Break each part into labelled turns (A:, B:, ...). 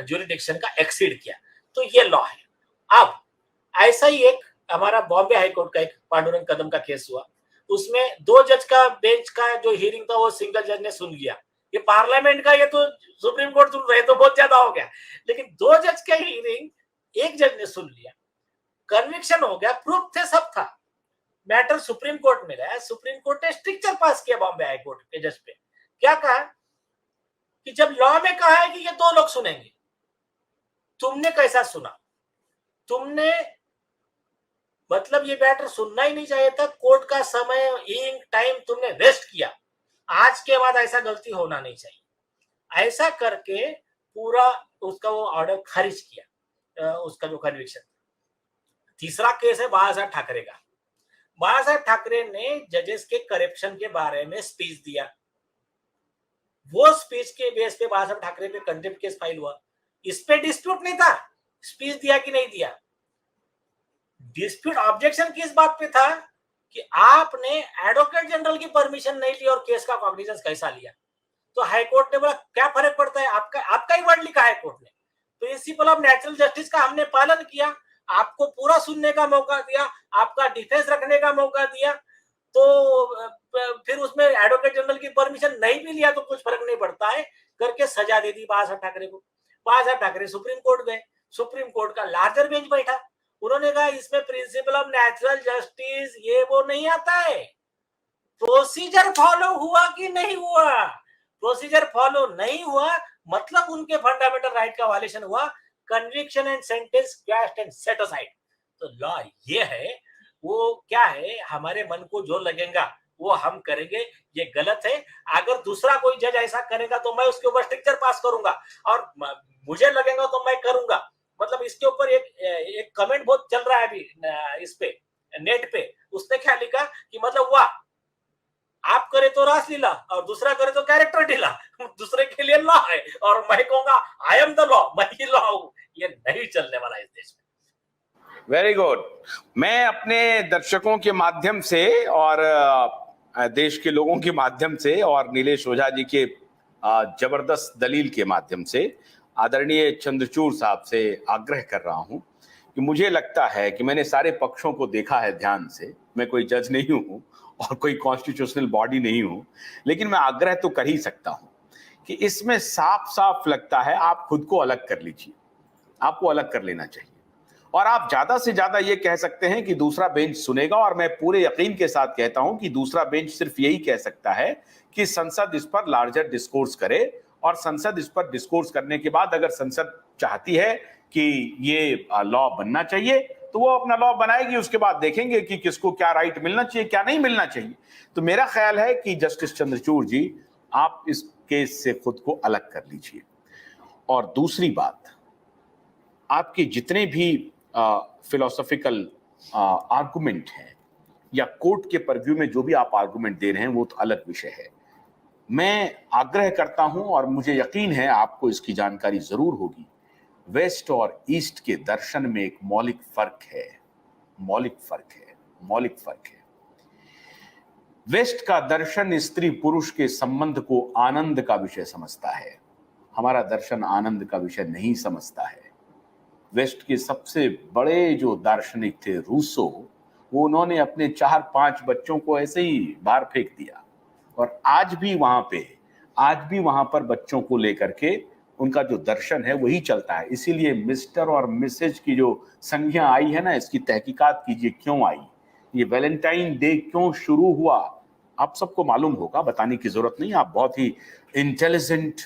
A: Jurisdiction का exceed किया, तो ये लॉ है। अब ऐसा ही एक हमारा बॉम्बे हाईकोर्ट का एक पांडुरंग कदम का केस हुआ, उसमें 2 जज का बेंच का जो हियरिंग था वो सिंगल जज ने सुन लिया। ये पार्लियामेंट का, ये तो सुप्रीम कोर्ट सुन रहे तो बहुत ज्यादा हो गया, लेकिन 2 जज का हियरिंग एक जज ने सुन लिया, कन्विक्शन हो गया, प्रूफ थे, सब था, मैटर सुप्रीम कोर्ट में गया, सुप्रीम कोर्ट ने स्ट्रिक्चर पास किया बॉम्बे हाईकोर्ट के जज पे। क्या कहा कि जब लॉ में कहा है कि ये 2 लोग सुनेंगे, तुमने कैसा सुना? तुमने मतलब ये मैटर सुनना ही नहीं चाहिए था, कोर्ट का समय, इंक, टाइम तुमने वेस्ट किया, आज के बाद ऐसा गलती होना नहीं चाहिए। ऐसा करके पूरा उसका वो ऑर्डर खारिज किया, उसका जो कन्विक्शन। तीसरा केस है बाला साहब ठाकरे का। बाला साहब ठाकरे ने जजेस के करप्शन के बारे में स्पीच दिया, वो स्पीच के बेस पे बाला साहब ठाकरे पे कंटेम्प्ट केस फाइल हुआ। इस पे डिस्प्यूट नहीं था, स्पीच दिया कि नहीं दिया। डिस्प्यूट, ऑब्जेक्शन किस बात पे था कि आपने एडवोकेट जनरल की परमिशन नहीं ली और केस का कॉग्निजेंस कैसा लिया। तो हाईकोर्ट ने बोला क्या फर्क पड़ता है, आपका ही वर्ड लिखा है कोर्ट ने, प्रिंसिपल ऑफ नेचुरल जस्टिस का हमने पालन किया, आपको पूरा सुनने का मौका दिया, आपका डिफेंस रखने का मौका दिया, तो फिर उसमें एडवोकेट जनरल की परमिशन नहीं भी लिया तो कुछ फर्क नहीं पड़ता है करके सजा दे दी बाला साहब ठाकरे को। बाला साहब ठाकरे सुप्रीम कोर्ट गए, सुप्रीम कोर्ट का लार्जर बेंच बैठा, उन्होंने कहा इसमें प्रिंसिपल ऑफ नेचुरल जस्टिस ये वो नहीं आता है, प्रोसीजर फॉलो हुआ कि नहीं हुआ। प्रोसीजर फॉलो नहीं हुआ मतलब उनके फंडामेंटल राइट का वायलेशन हुआ, conviction and sentence quashed and set aside. तो लॉ ये है, वो क्या है, हमारे मन को जो लगेगा वो हम करेंगे, ये गलत है। अगर दूसरा कोई जज ऐसा करेगा तो मैं उसके ऊपर स्ट्रिक्चर पास करूंगा, और मुझे लगेगा तो मैं करूंगा। मतलब इसके ऊपर एक कमेंट बहुत चल रहा है अभी इस पे, नेट पे, उसने क्या लिखा कि मतलब वाह, आप करे तो रासलीला और दूसरा करे तो कैरेक्टर ढीला, दूसरे के लिए लॉ है और मैं कहूंगा आई एम द लॉ, मैं ही लॉ हूं। ये नहीं चलने वाला इस देश में।
B: Very good. मैं अपने दर्शकों के माध्यम से और देश के लोगों के माध्यम से और नीलेश ओझा जी के जबरदस्त दलील के माध्यम से आदरणीय चंद्रचूड़ साहब से आग्रह कर रहा हूं कि मुझे लगता है कि मैंने सारे पक्षों को देखा है ध्यान से, मैं कोई जज नहीं हूं और कोई कॉन्स्टिट्यूशनल बॉडी नहीं हूं, लेकिन मैं आग्रह तो कर ही सकता हूं कि इसमें साफ साफ लगता है आप खुद को अलग कर लीजिए, आपको अलग कर लेना चाहिए। और आप ज्यादा से ज्यादा ये कह सकते हैं कि दूसरा बेंच सुनेगा, और मैं पूरे यकीन के साथ कहता हूं कि दूसरा बेंच सिर्फ यही कह सकता है कि संसद इस पर लार्जर डिस्कोर्स करे, और संसद इस पर डिस्कोर्स करने के बाद अगर संसद चाहती है कि ये लॉ बनना चाहिए तो वो अपना लॉ बनाएगी, उसके बाद देखेंगे कि किसको क्या राइट मिलना चाहिए, क्या नहीं मिलना चाहिए। तो मेरा ख्याल है कि जस्टिस चंद्रचूड़ जी, आप इस केस से खुद को अलग कर लीजिए। और दूसरी बात, आपके जितने भी फिलोसॉफिकल आर्गुमेंट हैं या कोर्ट के परव्यू में जो भी आप आर्गुमेंट दे रहे हैं वो तो अलग विषय है। मैं आग्रह करता हूं और मुझे यकीन है आपको इसकी जानकारी जरूर होगी, वेस्ट और ईस्ट के दर्शन में एक मौलिक फर्क है, मौलिक फर्क है, मौलिक फर्क है। वेस्ट का दर्शन स्त्री पुरुष के संबंध को आनंद का विषय समझता है, हमारा दर्शन आनंद का विषय नहीं समझता है। वेस्ट के सबसे बड़े जो दार्शनिक थे रूसो, वो उन्होंने अपने 4-5 बच्चों को ऐसे ही बाहर फेंक दिया, और आज भी वहां पर बच्चों को लेकर के उनका जो दर्शन है वही चलता है। इसीलिए मिस्टर और मिसेज की जो संज्ञा आई है ना, इसकी तहकीकात कीजिए क्यों आई, ये वैलेंटाइन डे क्यों शुरू हुआ, आप सबको मालूम होगा, बताने की जरूरत नहीं। आप बहुत ही इंटेलिजेंट,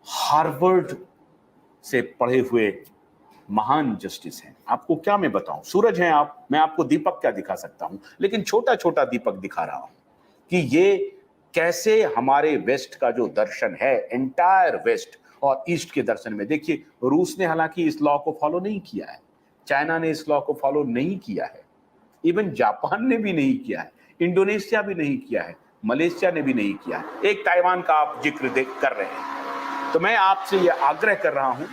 B: हार्वर्ड से पढ़े हुए महान जस्टिस हैं, आपको क्या मैं बताऊं, सूरज हैं आप, मैं आपको दीपक क्या दिखा सकता हूं, लेकिन छोटा छोटा दीपक दिखा रहा हूं कि ये कैसे हमारे वेस्ट का जो दर्शन है, एंटायर वेस्ट और ईस्ट के दर्शन में देखिए, रूस ने हालांकि इस लॉ को फॉलो नहीं किया है, चाइना ने इस लॉ को फॉलो नहीं किया है, इवन जापान ने भी नहीं किया है, इंडोनेशिया भी नहीं किया है, मलेशिया ने भी नहीं किया है, एक ताइवान का आप जिक्र कर रहे हैं। तो मैं आपसे यह आग्रह कर रहा हूं,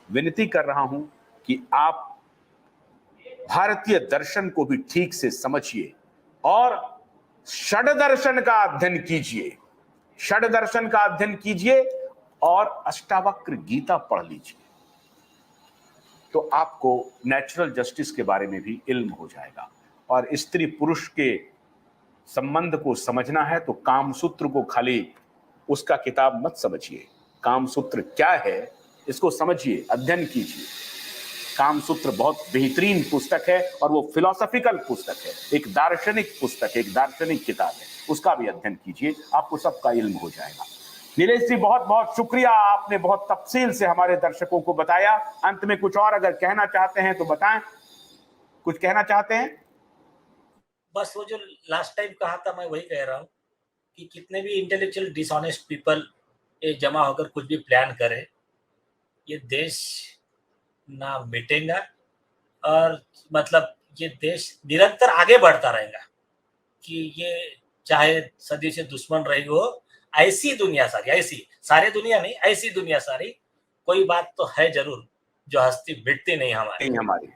B: विनती कर रहा हूं कि आप भारतीय दर्शन को भी ठीक से समझिए और षड दर्शन का अध्ययन कीजिए, षड दर्शन का अध्ययन कीजिए और अष्टावक्र गीता पढ़ लीजिए, तो आपको नेचुरल जस्टिस के बारे में भी इल्म हो जाएगा। और स्त्री पुरुष के संबंध को समझना है तो कामसूत्र को खाली उसका किताब मत समझिए, कामसूत्र क्या है इसको समझिए, अध्ययन कीजिए। कामसूत्र बहुत बेहतरीन पुस्तक है और वो फिलोसॉफिकल पुस्तक है, एक दार्शनिक पुस्तक है, एक दार्शनिक किताब है, उसका भी अध्ययन कीजिए, आपको सबका इल्म हो जाएगा। नीलेश जी बहुत बहुत शुक्रिया, आपने बहुत तफसील से हमारे दर्शकों को बताया। अंत में कुछ और अगर कहना चाहते हैं तो बताएं, कुछ कहना चाहते हैं?
A: बस वो जो लास्ट टाइम कहा था मैं वही कह रहा हूँ कि कितने भी इंटेलेक्चुअल डिसऑनेस्ट पीपल ये जमा होकर कुछ भी प्लान करे, ये देश ना मिटेगा और मतलब ये देश निरंतर आगे बढ़ता रहेगा। कि ये चाहे सदी से दुश्मन रही हो, ऐसी दुनिया सारी, ऐसी सारे दुनिया नहीं, ऐसी दुनिया सारी, कोई बात तो है जरूर जो हस्ती मिटती नहीं हमारी।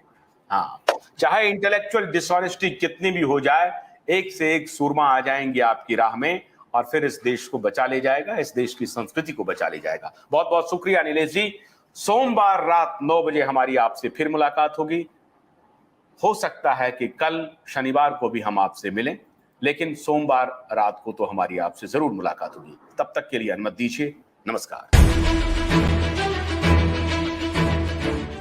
B: हाँ, चाहे इंटेलेक्चुअल डिसऑनेस्टी कितनी भी हो जाए, एक से एक सूरमा आ जाएंगे आपकी राह में और फिर इस देश को बचा ले जाएगा, इस देश की संस्कृति को बचा ले जाएगा। बहुत बहुत शुक्रिया नीलेश जी। सोमवार रात 9 बजे हमारी आपसे फिर मुलाकात होगी। हो सकता है कि कल शनिवार को भी हम आपसे मिलें, लेकिन सोमवार रात को तो हमारी आपसे जरूर मुलाकात होगी। तब तक के लिए अनुमति दीजिए, नमस्कार।